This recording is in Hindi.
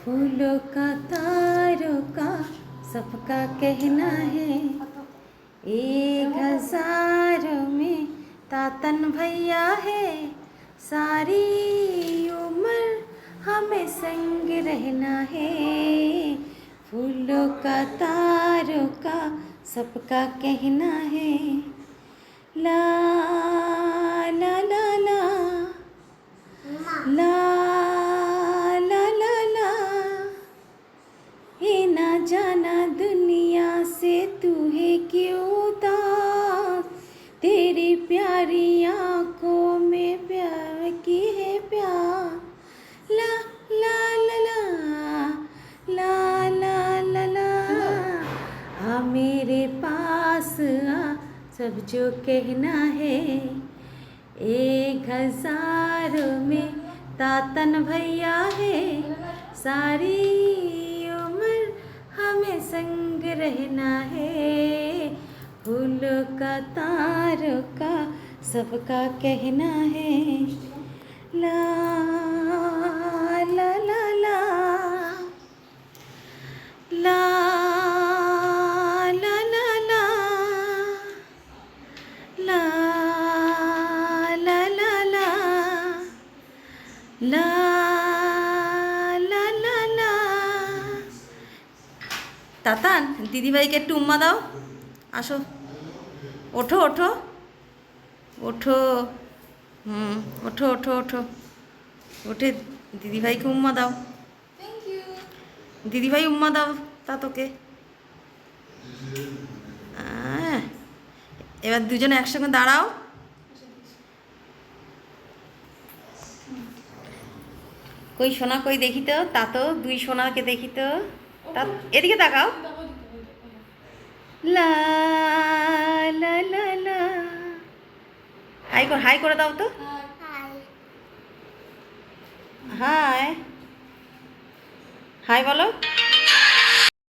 फूलों का तारों का सबका कहना है, 1000 में तातन भैया है। सारी उम्र हमें संग रहना है, फूलों का तारों का सबका कहना है। ला ला ला ला ला ला ला ला, ये ना जाना दुनिया से तू है क्यों उदास, तेरी प्यारी आँखों में प्यार की है प्यार। ला ला ला ला ला ला ला ला, आ मेरे पास आ, सब जो कहना है। 1000 में तातन भैया है, सारी उम्र हमें संग रहना है, फूलों का तारों का सबका कहना है। ला ला ला ला ला ला ला ला ला ला ला ला ला ला ला। তাতান দিদিভাইকে একটু উম্মা দাও, আসো, ওঠো ওঠো ওঠো, ওঠো ওঠো ওঠো, ওঠে দিদিভাইকে উম্মা দাও। দিদিভাই উম্মা দাও তা তোকে। এবার দুজনে একসঙ্গে দাঁড়াও। কই সোনা কই দেখি তো, তা তো দুই সোনাকে দেখি তো, তা এদিকে তাকাও। লা লা লা লা, হাই করে দাও তো। হাই হাই বলো।